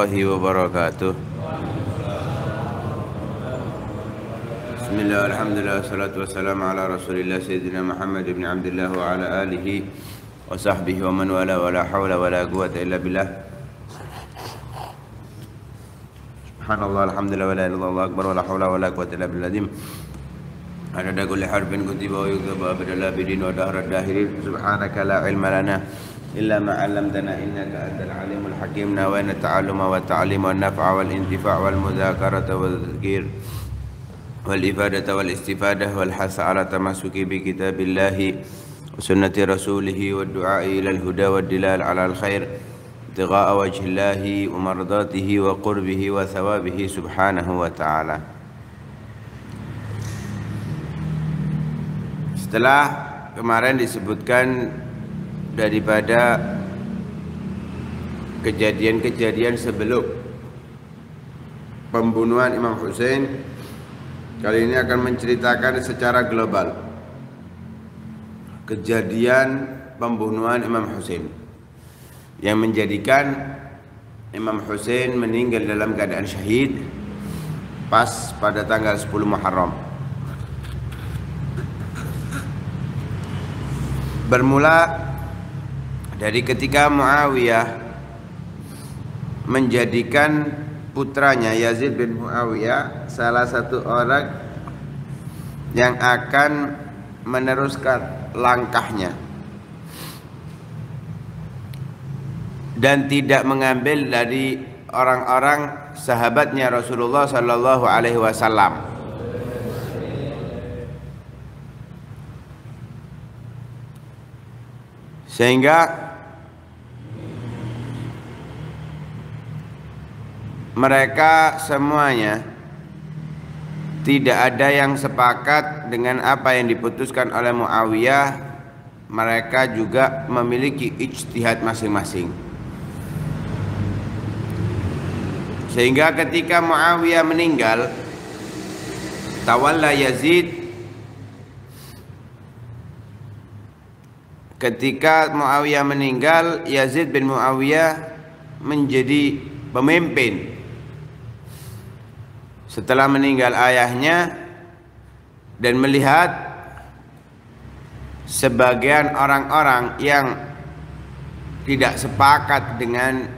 warahmatullahi wabarakatuh. Bismillah, alhamdulillah, wassalatu wassalamu ala rasulillah sayyidina Muhammad ibn Abdullah wa ala alihi wa sahbihi wa man wala wa la hawla wa la quwwata illa billah. Subhanallah, alhamdulillah, wa la ilaha illallah akbar wa la hawla wa la quwwata illa billah. Adada kulli harfin kutiba wa yuktaba abadallah bidin wa dahrad dahirin. Subhanaka la ilma lana illa ma 'allamtana innaka antal alimul hakim. Nawayna ta'alluma wa ta'lima wan naf'a wal intifa' wal mudzakarata wal dzikr wal ifadata wal istifadah wal hasa ala tamassuki bi kitabillahi wa sunnati rasulih wa du'a ila al huda wad dilal ala al khair ibtigha'a wajhillahi wa mardatihi wa qurbihi wa thawabihi subhanahu wa ta'ala. Setelah kemarin disebutkan daripada kejadian-kejadian sebelum pembunuhan Imam Husain, kali ini akan menceritakan secara global kejadian pembunuhan Imam Husain yang menjadikan Imam Husain meninggal dalam keadaan syahid pas pada tanggal 10 Muharram. Bermula dari ketika Muawiyah menjadikan putranya Yazid bin Muawiyah salah satu orang yang akan meneruskan langkahnya dan tidak mengambil dari orang-orang sahabatnya Rasulullah sallallahu alaihi wasallam. Sehingga mereka semuanya tidak ada yang sepakat dengan apa yang diputuskan oleh Muawiyah. Mereka juga memiliki ijtihad masing-masing. Sehingga ketika Muawiyah meninggal, tawalla Yazid. Ketika Muawiyah meninggal, Yazid bin Muawiyah menjadi pemimpin setelah meninggal ayahnya, dan melihat sebagian orang-orang yang tidak sepakat dengan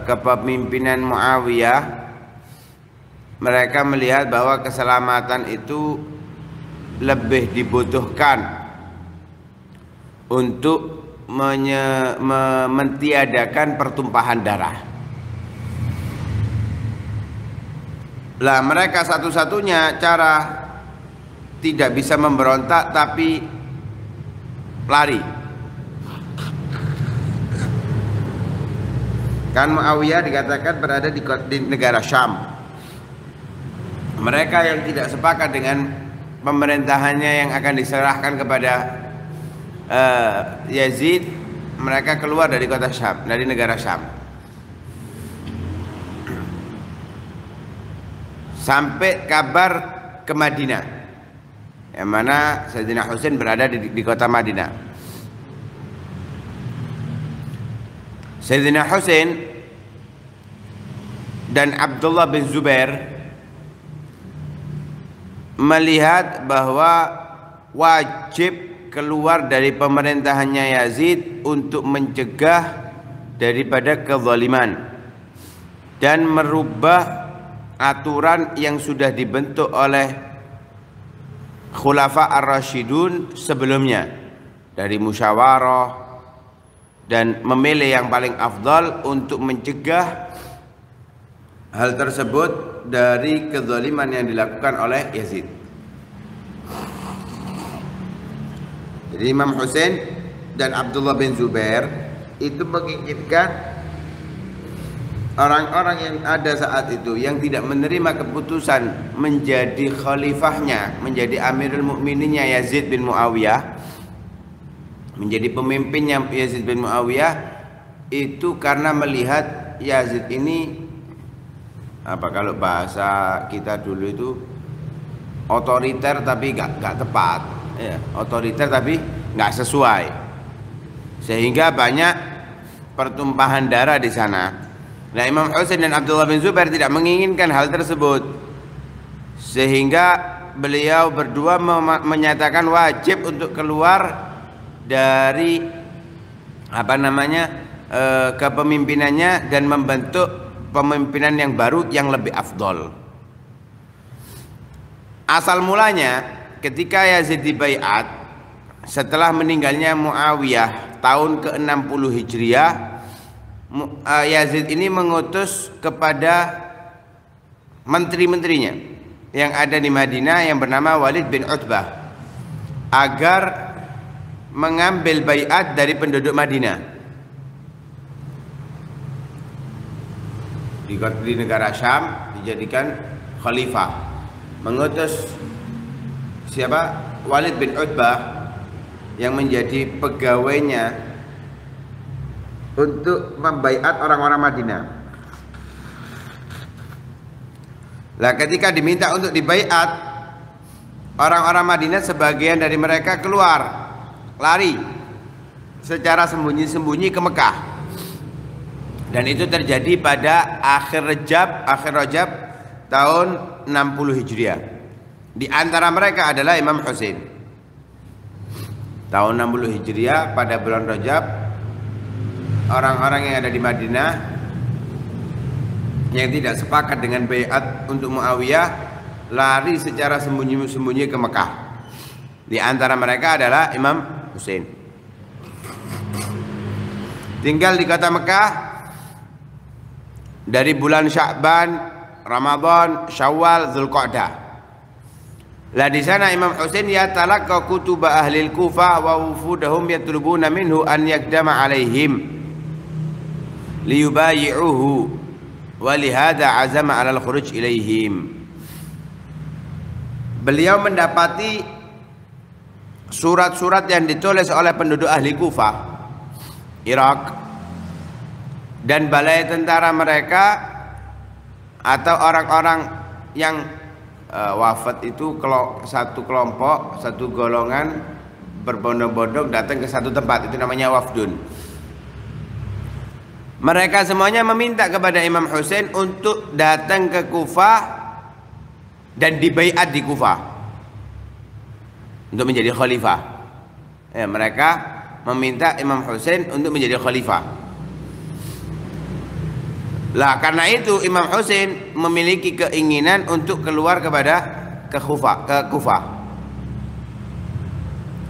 kepemimpinan Muawiyah, mereka melihat bahwa keselamatan itu lebih dibutuhkan untuk mentiadakan pertumpahan darah. Lah mereka satu-satunya cara tidak bisa memberontak tapi lari. Kan Muawiyah dikatakan berada di negara Syam. Mereka yang tidak sepakat dengan pemerintahannya yang akan diserahkan kepada Yazid, mereka keluar dari kota Syam, dari negara Syam, sampai kabar ke Madinah, yang mana Sayyidina Husain berada di kota Madinah. Sayyidina Husain dan Abdullah bin Zubair melihat bahwa wajib keluar dari pemerintahannya Yazid untuk mencegah daripada kezaliman dan merubah aturan yang sudah dibentuk oleh Khulafa ar-Rasyidun sebelumnya dari musyawarah, dan memilih yang paling afdal untuk mencegah hal tersebut dari kezaliman yang dilakukan oleh Yazid. Jadi Imam Husain dan Abdullah bin Zubair itu menginginkan orang-orang yang ada saat itu yang tidak menerima keputusan menjadi khalifahnya, menjadi Amirul Mukmininnya Yazid bin Muawiyah, menjadi pemimpinnya Yazid bin Muawiyah, itu karena melihat Yazid ini kalau bahasa kita dulu itu otoriter tapi gak tepat. Ya, otoriter tapi nggak sesuai, sehingga banyak pertumpahan darah di sana. Nah, Imam Husain dan Abdullah bin Zubair tidak menginginkan hal tersebut, sehingga beliau berdua menyatakan wajib untuk keluar dari kepemimpinannya dan membentuk pemimpinan yang baru yang lebih afdol. Asal mulanya ketika Yazid dibaiat setelah meninggalnya Muawiyah tahun ke-60 Hijriah, Yazid ini mengutus kepada menteri-menterinya yang ada di Madinah yang bernama Walid bin Utbah agar mengambil baiat dari penduduk Madinah. Di negara Syam dijadikan khalifah. Mengutus siapa? Walid bin Utbah yang menjadi pegawainya untuk membaiat orang-orang Madinah. Lah ketika diminta untuk dibaiat, orang-orang Madinah sebagian dari mereka keluar, lari secara sembunyi-sembunyi ke Mekah. Dan itu terjadi pada akhir Rajab tahun 60 Hijriah. Di antara mereka adalah Imam Husain. Tahun 60 Hijriah pada bulan Rajab, orang-orang yang ada di Madinah yang tidak sepakat dengan baiat untuk Muawiyah lari secara sembunyi-sembunyi ke Mekah. Di antara mereka adalah Imam Husain. Tinggal di kota Mekah dari bulan Sya'ban, Ramadan, Syawal, Dzulqa'dah. Lah di sana Imam Husain yatalaqqa kutuba ahli al-Kufah wa wufudahum yatlubuna minhu an yakdama alaihim liyubayi'uhu wa lihada azama 'ala al-khuruj ilaihim. Beliau mendapati surat-surat yang ditulis oleh penduduk ahli Kufah, Irak, dan balai tentara mereka atau orang-orang yang wafat itu satu kelompok, satu golongan berbondong-bondong datang ke satu tempat, itu namanya wafdun. Mereka semuanya meminta kepada Imam Husain untuk datang ke Kufah dan dibaiat di Kufah untuk menjadi khalifah. Ya, mereka meminta Imam Husain untuk menjadi khalifah. Lah karena itu Imam Husain memiliki keinginan untuk keluar ke Kufah.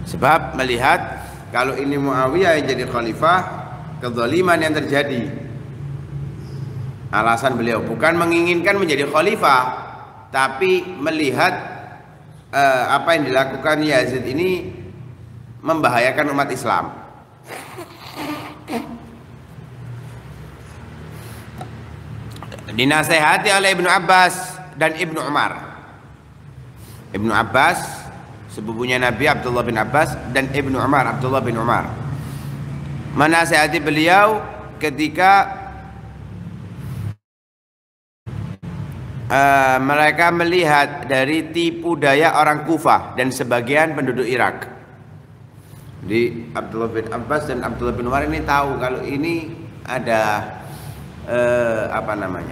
Sebab melihat kalau ini Muawiyah yang jadi khalifah, kezaliman yang terjadi. Alasan beliau bukan menginginkan menjadi khalifah, tapi melihat apa yang dilakukan Yazid ini membahayakan umat Islam. Dinasehati oleh Ibnu Abbas dan Ibnu Umar. Ibnu Abbas sepupunya Nabi Abdullah bin Abbas dan Ibnu Umar Abdullah bin Umar menasehati beliau ketika mereka melihat dari tipu daya orang Kufah dan sebagian penduduk Irak. Di Abdullah bin Abbas dan Abdullah bin Umar ini tahu kalau ini ada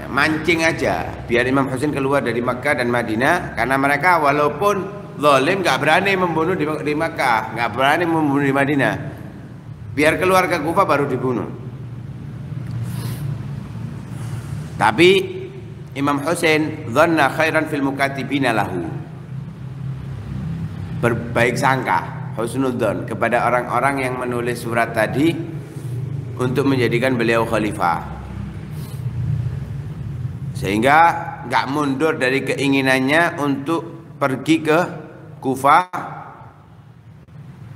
mancing aja biar Imam Husain keluar dari Makkah dan Madinah, karena mereka walaupun zalim nggak berani membunuh di Makkah, nggak berani membunuh di Madinah, biar keluar ke Kufah baru dibunuh. Tapi Imam Husain dhanna khairan fil mukatibina lahu, berbaik sangka, husnudzon kepada orang-orang yang menulis surat tadi untuk menjadikan beliau khalifah, sehingga nggak mundur dari keinginannya untuk pergi ke Kufah.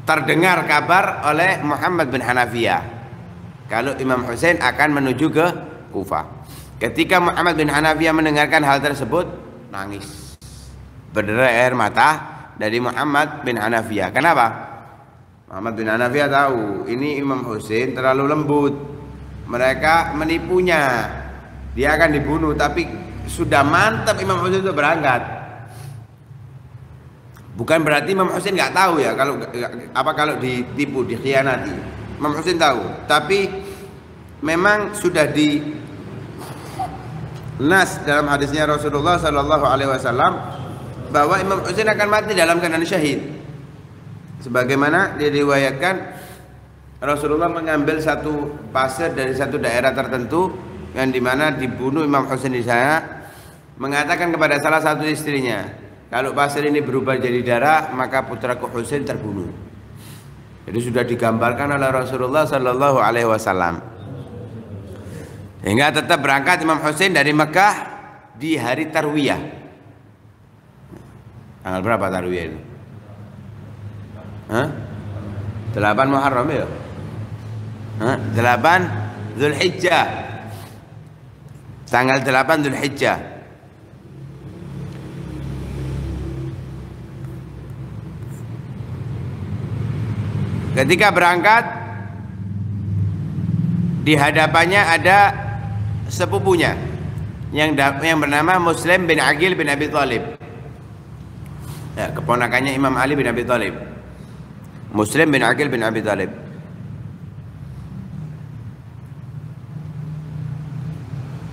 Terdengar kabar oleh Muhammad bin Hanafiyah kalau Imam Husain akan menuju ke Kufah. Ketika Muhammad bin Hanafiyah mendengarkan hal tersebut, nangis berderai air mata dari Muhammad bin Hanafiyah. Kenapa? Muhammad bin Hanafiyah tahu ini Imam Husain terlalu lembut, mereka menipunya, dia akan dibunuh. Tapi sudah mantap Imam Husain itu berangkat. Bukan berarti Imam Husain nggak tahu ya kalau ditipu, dikhianati. Imam Husain tahu, tapi memang sudah nas dalam hadisnya Rasulullah Sallallahu Alaihi Wasallam bahwa Imam Husain akan mati dalam keadaan syahid. Sebagaimana diriwayatkan Rasulullah mengambil satu pasir dari satu daerah tertentu yang dimana dibunuh Imam Husain di sana, mengatakan kepada salah satu istrinya, kalau pasir ini berubah jadi darah maka putraku Husain terbunuh. Jadi sudah digambarkan oleh Rasulullah Sallallahu Alaihi Wasallam. Hingga tetap berangkat Imam Husain dari Mekah di hari Tarwiyah. Tanggal berapa Tarwiyah itu? 8 Muharram ya? 8 Dzulhijjah. Tanggal 8 Dzulhijjah. Ketika berangkat, di hadapannya ada sepupunya yang bernama Muslim bin Aqil bin Abi Thalib. Ya, keponakannya Imam Ali bin Abi Thalib. Muslim bin Aqil bin Abi Thalib.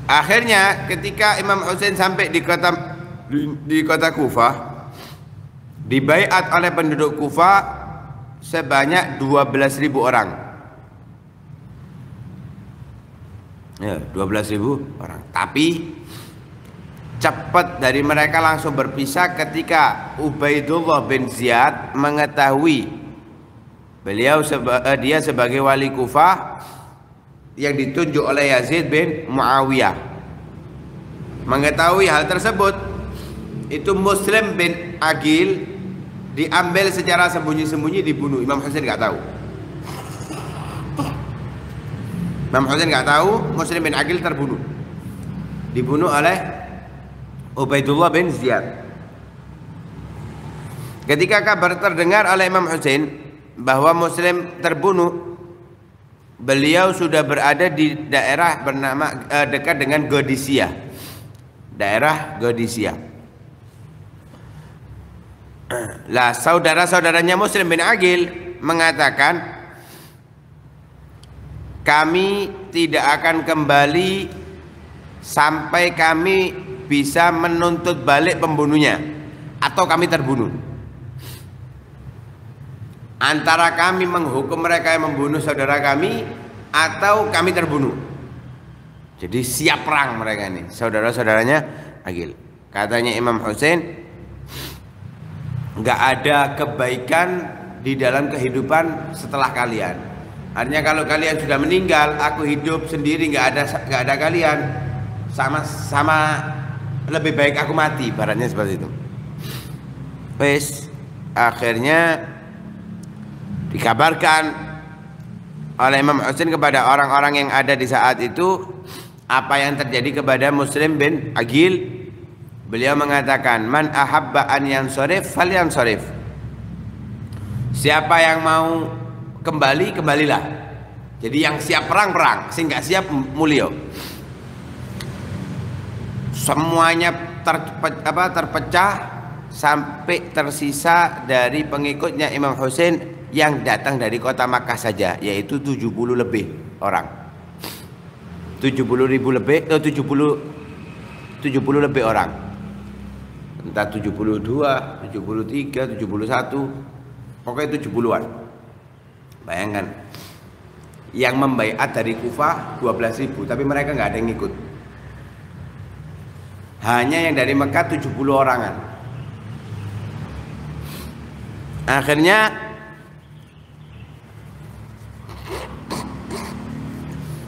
Akhirnya ketika Imam Husain sampai di kota Kufah, dibaiat oleh penduduk Kufah sebanyak 12.000 orang. Ya, 12.000 orang. Tapi cepat dari mereka langsung berpisah ketika Ubaidullah bin Ziyad mengetahui dia sebagai wali Kufah yang ditunjuk oleh Yazid bin Muawiyah. Mengetahui hal tersebut, itu Muslim bin Aqil diambil secara sembunyi-sembunyi dibunuh. Imam Husain nggak tahu. Imam Husain nggak tahu, Muslim bin Aqil terbunuh. Dibunuh oleh Ubaidullah bin Ziyad. Ketika kabar terdengar oleh Imam Husain bahwa Muslim terbunuh, beliau sudah berada di daerah bernama dekat dengan Qadisiyah. Daerah Qadisiyah. Lah saudara-saudaranya Muslim bin Aqil mengatakan, kami tidak akan kembali sampai kami bisa menuntut balik pembunuhnya atau kami terbunuh. Antara kami menghukum mereka yang membunuh saudara kami atau kami terbunuh. Jadi siap perang mereka ini, saudara-saudaranya Aqil. Katanya Imam Husain, nggak ada kebaikan di dalam kehidupan setelah kalian. Artinya kalau kalian sudah meninggal, aku hidup sendiri, nggak ada kalian, sama lebih baik aku mati, ibaratnya seperti itu. Wes, akhirnya dikabarkan oleh Imam Husain kepada orang-orang yang ada di saat itu apa yang terjadi kepada Muslim bin Aqil. Beliau mengatakan, man ahabba an yansarif falyansarif. Siapa yang mau kembali, kembalilah. Jadi yang siap perang, perang. Sing nggak siap, mulio. Semuanya terpecah sampai tersisa dari pengikutnya Imam Husain yang datang dari kota Makkah saja, yaitu 70 lebih orang. 70.000 lebih, 70 lebih orang. Entah 72, 73, 71, pokoknya 70-an. Bayangkan, yang membaiat dari Kufah 12.000, tapi mereka nggak ada yang ikut. Hanya yang dari Mekah 70 orangan. Akhirnya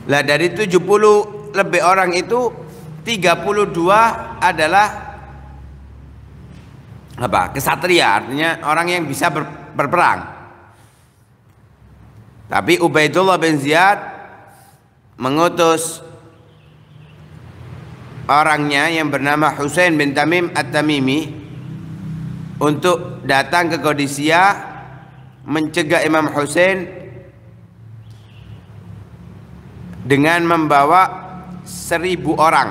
lah dari 70 lebih orang itu 32 adalah apa? Kesatria, artinya orang yang bisa berperang. Tapi Ubaidullah bin Ziyad mengutus orangnya yang bernama Husain bin Tamim At-Tamimi untuk datang ke Qadisiyah mencegah Imam Husain dengan membawa 1.000 orang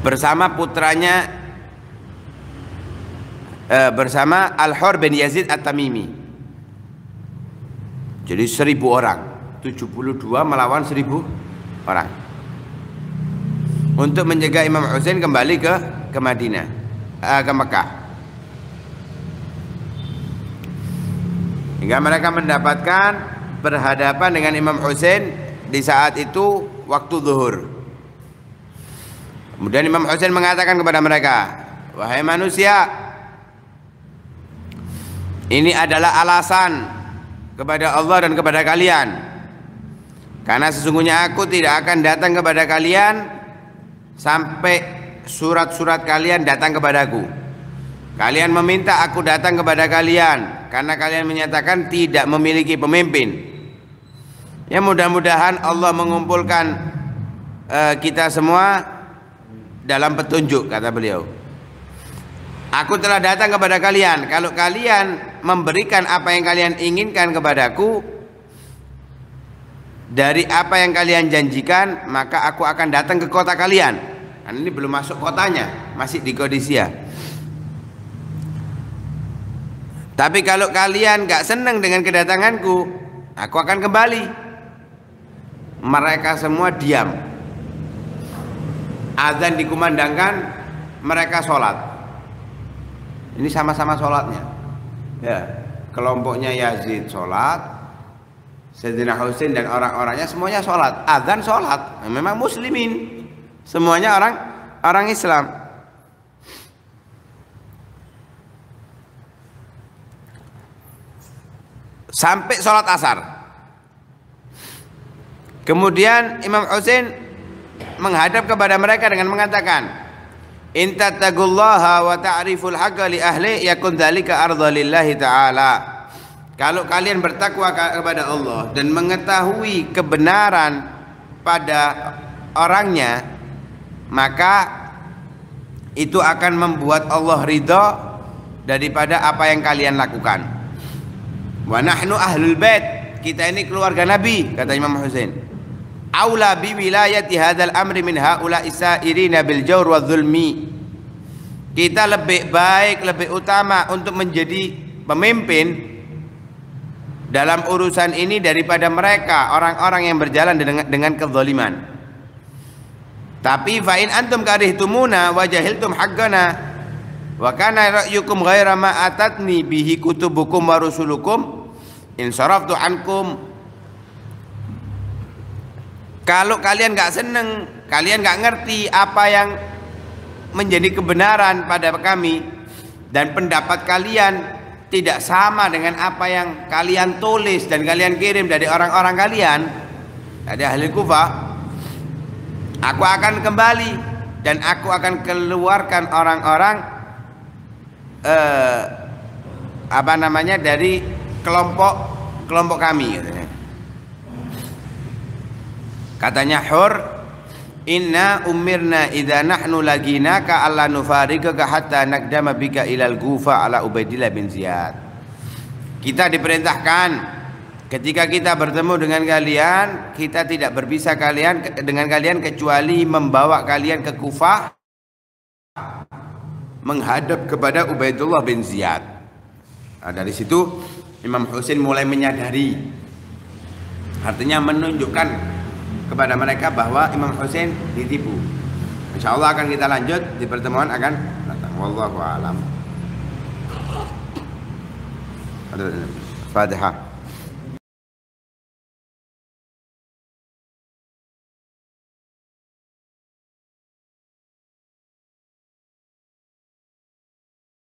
bersama putranya, bersama Al-Hur bin Yazid At-Tamimi. Jadi 1.000 orang, 72 melawan 1.000 orang. untuk mencegah Imam Husain kembali ke Madinah, ke Mekah. Hingga mereka mendapatkan berhadapan dengan Imam Husain di saat itu waktu zuhur. Kemudian Imam Husain mengatakan kepada mereka, wahai manusia, ini adalah alasan kepada Allah dan kepada kalian, karena sesungguhnya aku tidak akan datang kepada kalian sampai surat-surat kalian datang kepadaku. Kalian meminta aku datang kepada kalian karena kalian menyatakan tidak memiliki pemimpin. Ya, mudah-mudahan Allah mengumpulkan kita semua dalam petunjuk, kata beliau. Aku telah datang kepada kalian. Kalau kalian memberikan apa yang kalian inginkan kepadaku dari apa yang kalian janjikan, maka aku akan datang ke kota kalian. Kan ini belum masuk kotanya, masih di Qadisiyah. Tapi kalau kalian gak senang dengan kedatanganku, aku akan kembali. Mereka semua diam. Azan dikumandangkan, mereka sholat. Ini sama-sama sholatnya. Ya, kelompoknya Yazid sholat, Sayyidina Husain dan orang-orangnya semuanya sholat. Azan sholat, memang muslimin, semuanya orang Islam. Sampai sholat asar. Kemudian Imam Husain menghadap kepada mereka dengan mengatakan, in tattaqullaha wa ta'riful haqqa li ahli yakun dzalika ardha lillahi ta'ala. Kalau kalian bertakwa kepada Allah dan mengetahui kebenaran pada orangnya, maka itu akan membuat Allah ridha daripada apa yang kalian lakukan. Wa nahnu ahlul bait, kita ini keluarga Nabi, kata Imam Husain. Aula bi wilayati hadzal amri min haula isairina bil jawr wa zulmi. Kita lebih baik, lebih utama untuk menjadi pemimpin dalam urusan ini daripada mereka orang-orang yang berjalan dengan kezaliman. Tapi fa in antum karihtumuna wa jahiltum haqqana wa kana ra'yukum ghaira ma atatni bihi kutubukum wa rusulukum in saraftu ankum. Kalau kalian gak seneng, kalian gak ngerti apa yang menjadi kebenaran pada kami, dan pendapat kalian tidak sama dengan apa yang kalian tulis dan kalian kirim dari orang-orang kalian, dari ahli Kufah, aku akan kembali dan aku akan keluarkan orang-orang dari kelompok kami. Katanya Hur, inna umirna idza nahnu laginaka alla nufarikaka hatta nakdama bika ilal Kufa ala Ubaidillah bin Ziyad. Kita diperintahkan ketika kita bertemu dengan kalian, kita tidak berpisah dengan kalian kecuali membawa kalian ke Kufah menghadap kepada Ubaidullah bin Ziyad. Nah, dari situ Imam Husain mulai menyadari, artinya menunjukkan kepada mereka bahwa Imam Husain ditipu. Insyaallah akan kita lanjut di pertemuan akan datang. Wallahu a'lam. Fatihah.